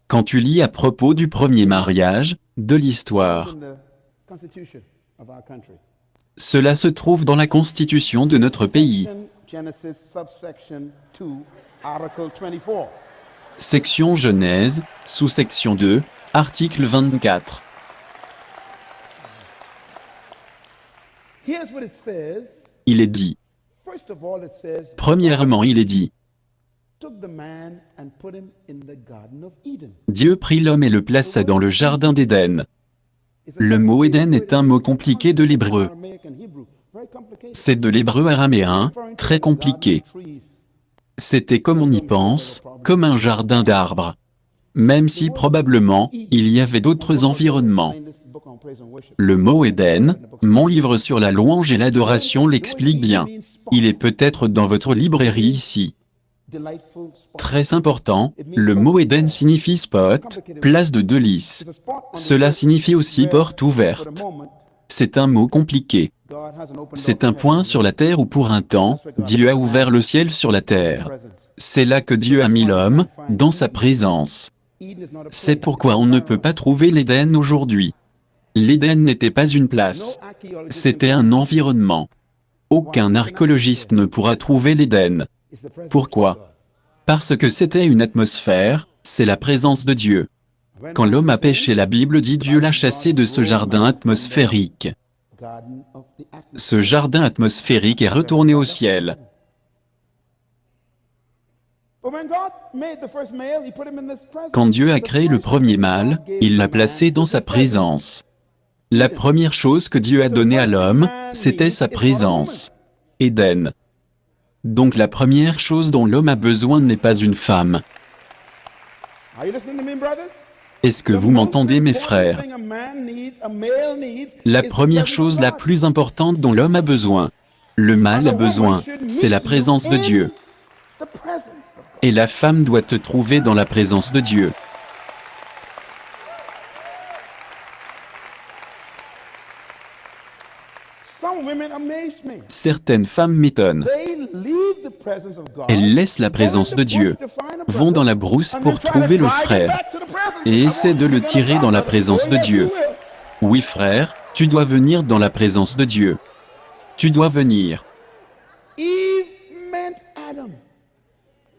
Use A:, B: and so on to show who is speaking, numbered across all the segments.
A: Quand tu lis à propos du premier mariage, de l'histoire, cela se trouve dans la Constitution de notre pays. Section Genèse, sous-section 2, article 24. Il est dit. Premièrement, il est dit. Dieu prit l'homme et le plaça dans le jardin d'Éden. Le mot Éden est un mot compliqué de l'hébreu. C'est de l'hébreu araméen, très compliqué. C'était comme on y pense, comme un jardin d'arbres. Même si probablement, il y avait d'autres environnements. Le mot Éden, mon livre sur la louange et l'adoration l'explique bien. Il est peut-être dans votre librairie ici. Très important, le mot Éden signifie spot, place de délices. Cela signifie aussi porte ouverte. C'est un mot compliqué. C'est un point sur la terre où pour un temps, Dieu a ouvert le ciel sur la terre. C'est là que Dieu a mis l'homme, dans sa présence. C'est pourquoi on ne peut pas trouver l'Éden aujourd'hui. L'Éden n'était pas une place. C'était un environnement. Aucun archéologiste ne pourra trouver l'Éden. Pourquoi? Parce que c'était une atmosphère, c'est la présence de Dieu. Quand l'homme a péché, la Bible dit Dieu l'a chassé de ce jardin atmosphérique. Ce jardin atmosphérique est retourné au ciel. Quand Dieu a créé le premier mâle, il l'a placé dans sa présence. La première chose que Dieu a donnée à l'homme, c'était sa présence. Éden. Donc la première chose dont l'homme a besoin n'est pas une femme. Est-ce que vous m'entendez, mes frères? La première chose la plus importante dont l'homme a besoin, le mâle a besoin, c'est la présence de Dieu. Et la femme doit te trouver dans la présence de Dieu. Certaines femmes m'étonnent. Elles laissent la présence de Dieu, vont dans la brousse pour trouver le frère, et essaient de le tirer dans la présence de Dieu. Oui frère, tu dois venir dans la présence de Dieu. Tu dois venir.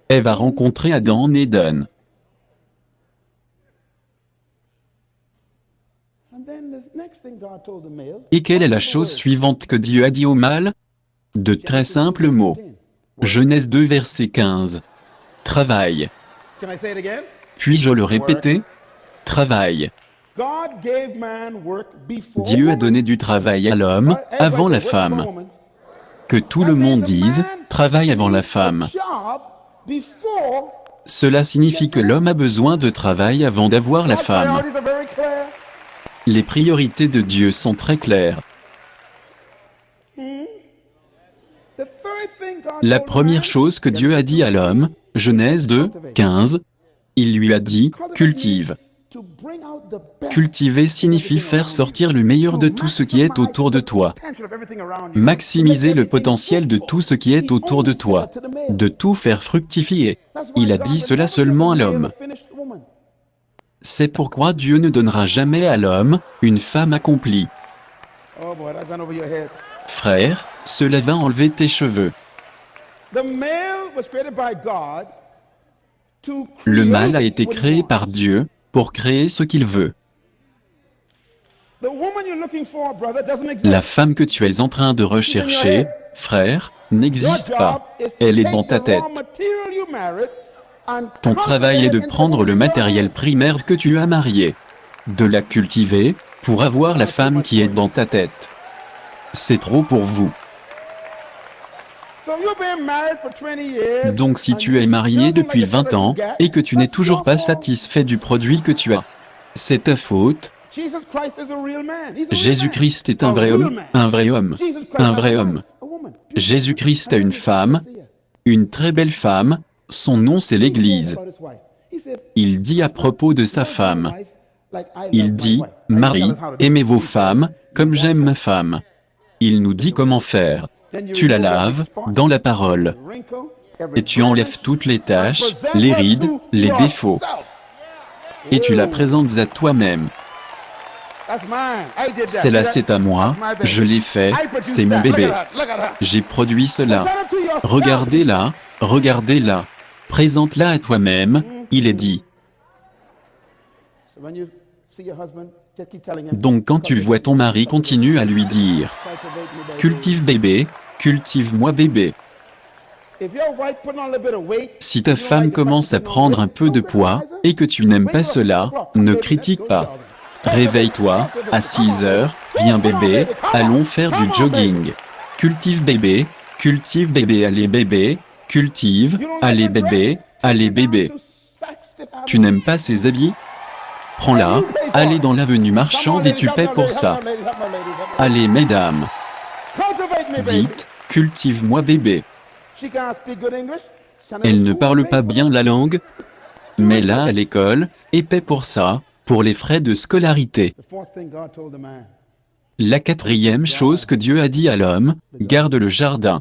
A: Ève a rencontré Adam en Éden. Et quelle est la chose suivante que Dieu a dit au mâle? De très simples mots. Genèse 2 verset 15. Travaille. Puis-je le répéter? Travaille. Dieu a donné du travail à l'homme, avant la femme. Que tout le monde dise, travaille avant la femme. Cela signifie que l'homme a besoin de travail avant d'avoir la femme. Les priorités de Dieu sont très claires. La première chose que Dieu a dit à l'homme, Genèse 2, 15, il lui a dit, cultive. Cultiver signifie faire sortir le meilleur de tout ce qui est autour de toi. Maximiser le potentiel de tout ce qui est autour de toi. De tout faire fructifier. Il a dit cela seulement à l'homme. C'est pourquoi Dieu ne donnera jamais à l'homme une femme accomplie. Frère, cela va enlever tes cheveux. Le mâle a été créé par Dieu pour créer ce qu'il veut. La femme que tu es en train de rechercher, frère, n'existe pas. Elle est dans ta tête. Ton travail est de prendre le matériel primaire que tu as marié, de la cultiver, pour avoir la femme qui est dans ta tête. C'est trop pour vous. Donc si tu es marié depuis 20 ans, et que tu n'es toujours pas satisfait du produit que tu as, c'est ta faute. Jésus-Christ est un vrai homme, un vrai homme, un vrai homme. Jésus-Christ a une femme, une très belle femme, son nom c'est l'Église. Il dit à propos de sa femme, il dit, Marie, aimez vos femmes, comme j'aime ma femme. Il nous dit comment faire. Tu la laves, dans la parole. Et tu enlèves toutes les taches, les rides, les défauts. Et tu la présentes à toi-même. Celle-là, c'est à moi, je l'ai fait, c'est mon bébé. J'ai produit cela. Regardez-la, regardez-la. Présente-la à toi-même, il est dit. Donc quand tu vois ton mari, continue à lui dire, cultive bébé, cultive-moi bébé. Si ta femme commence à prendre un peu de poids, et que tu n'aimes pas cela, ne critique pas. Réveille-toi, à 6 heures, viens bébé, allons faire du jogging. Cultive bébé, allez bébé, cultive, allez bébé, allez bébé. Tu n'aimes pas ces habits? Prends-la, allez dans l'avenue Marchande et tu paies pour ça. Allez mesdames. Dites, cultive-moi bébé. Elle ne parle pas bien la langue, mais là à l'école, et paie pour ça, pour les frais de scolarité. La quatrième chose que Dieu a dit à l'homme, garde le jardin.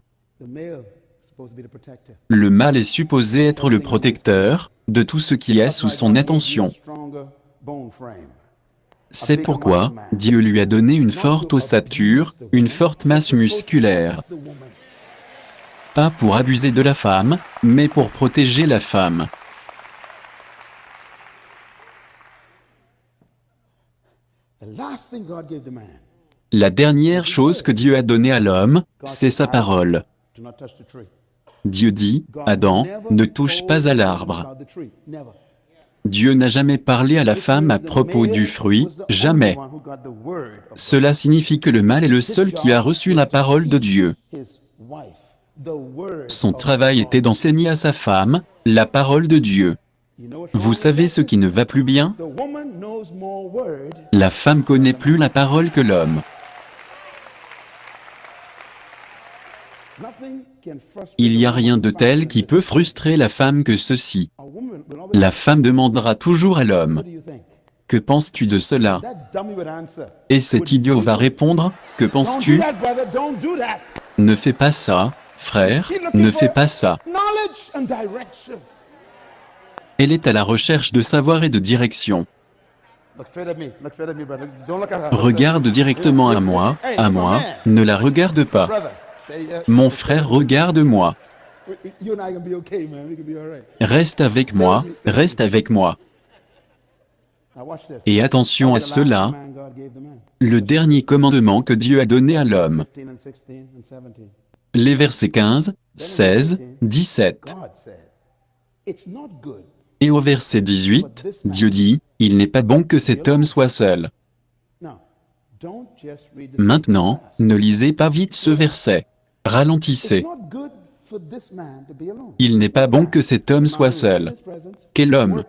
A: Le mâle est supposé être le protecteur de tout ce qui est sous son attention. C'est pourquoi Dieu lui a donné une forte ossature, une forte masse musculaire. Pas pour abuser de la femme, mais pour protéger la femme. La dernière chose que Dieu a donnée à l'homme, c'est sa parole. Dieu dit, Adam, ne touche pas à l'arbre. Dieu n'a jamais parlé à la femme à propos du fruit, jamais. Cela signifie que le mâle est le seul qui a reçu la parole de Dieu. Son travail était d'enseigner à sa femme la parole de Dieu. Vous savez ce qui ne va plus bien? La femme connaît plus la parole que l'homme. Il n'y a rien de tel qui peut frustrer la femme que ceci. La femme demandera toujours à l'homme, « Que penses-tu de cela ?» Et cet idiot va répondre, « Que penses-tu » ? Ne fais pas ça, frère, ne fais pas ça. Elle est à la recherche de savoir et de direction. Regarde directement à moi, ne la regarde pas. Mon frère, regarde-moi. Reste avec moi, reste avec moi. Et attention à cela, le dernier commandement que Dieu a donné à l'homme. Les versets 15, 16, 17. Et au verset 18, Dieu dit, « Il n'est pas bon que cet homme soit seul. » Maintenant, ne lisez pas vite ce verset. Ralentissez. Il n'est pas bon que cet homme soit seul. Quel homme?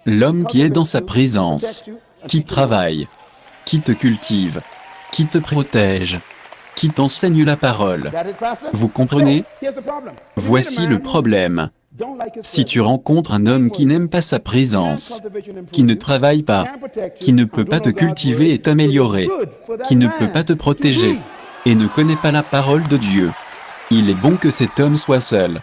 A: L'homme qui est dans sa présence, qui travaille, qui te cultive, qui te protège, qui t'enseigne la parole. Vous comprenez? Voici le problème. Si tu rencontres un homme qui n'aime pas sa présence, qui ne travaille pas, qui ne peut pas te cultiver et t'améliorer, qui ne peut pas te protéger, et ne connaît pas la parole de Dieu, il est bon que cet homme soit seul.